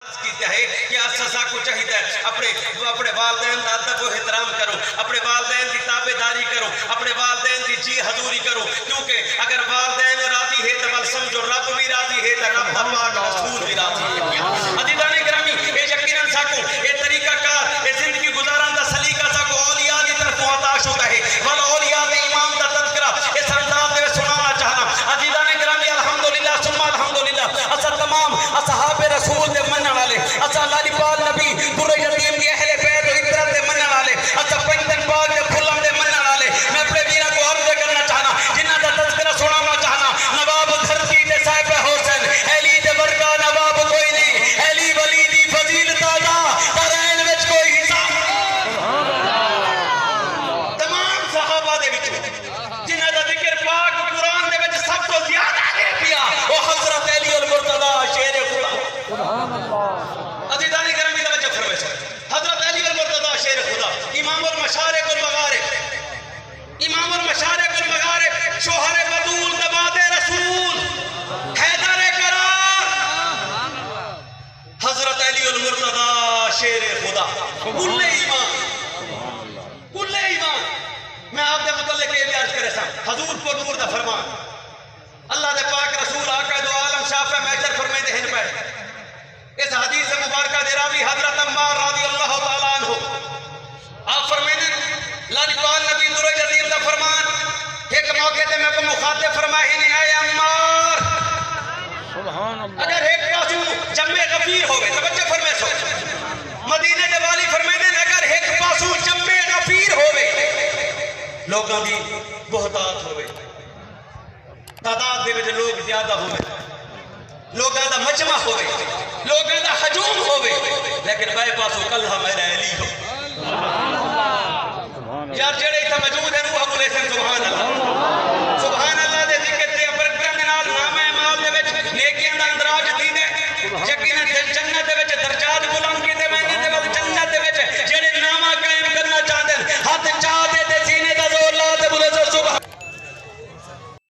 ہے کہ سزا کو چاہیے اپنے والدین کا ادب و احترام کرو، اپنے والدین کی تابعداری کرو، اپنے والدین کی جی حضوری کرو، کیونکہ اگر والدین راضی ہے تو بل سمجھو رب بھی راضی ہے تو رب پاک رسول بھی راضی ہے۔ عزیزان گرامی، اے یقیناً ساکو اے طریقہ کار اے زندگی گزارن دا سلیقہ ساکو اولیاء دی طرف محتاج ہوتا ہے، ول اولیاء دے امام دا تذکرہ اس انداز میں سنانا چاہنا۔ عزیزان گرامی، الحمدللہ ثم الحمدللہ، اسا تمام اصحاب رسول دے منن والے، اسا اللہ دی پاک نبی در یتیم دی اہل بیت و عترت دے منن والے، اسا پنجتن پاک دے پھلن دے منن والے، میں اپنے ویرا کو عرض کرنا چاہنا، جنہ دا تذکرہ سنانا چاہنا۔ نواب دھرتی دے صاحب حسین، علی دے ورگا نواب کوئی نہیں، علی ولی دی فضیل تازہ ترین وچ کوئی حساب تمام صحابہ دے وچ جنہ دا ذکر پاک قرآن دے وچ سب تو زیادہ ہے پیا وہ حضرت علی المرتضی شیر خدا۔ عزیزان گرامی توجہ فرمائیں، حضرت علی المرتضی شیر خدا، امام المشارق والمغارب، امام المشارق والمغارب، شوہر بدول دماد رسول، حیدر قرار، حضرت علی المرتضی شیر خدا، کل ایمان، کل ایمان۔ میں آپ دے متعلق یہ بھی عرض کرے سا، حضور کو نور دا فرمان، اللہ دے پاک رسول آقا دو عالم شافع محجر فرمائیں دے ہن پہ اس حدیث مبارکہ دے راوی حضرت عمار رضی اللہ تعالیٰ عنہ آپ فرمائیں دے لاجپال نبی در جدید دا فرمان ایک موقع تے میں کو مخاطب فرمائے نہیں آئے عمار اگر ایک پاسو جمع غفیر ہوئے توجہ فرمائے سو مدینہ دے والی فرمائیں دے اگر ایک پاسو جمع غفیر ہوئے لوگوں دی بہتات ہوئے تعداد دے وجہ لوگ زیادہ ہوئے لوگاں دا مجمع ہوئے لوگاں دا حجوم ہوئے لیکن بائے پاسو کلہ میرا علی ہو یار جڑے تھا موجود ہے روح ابو الحسن سبحان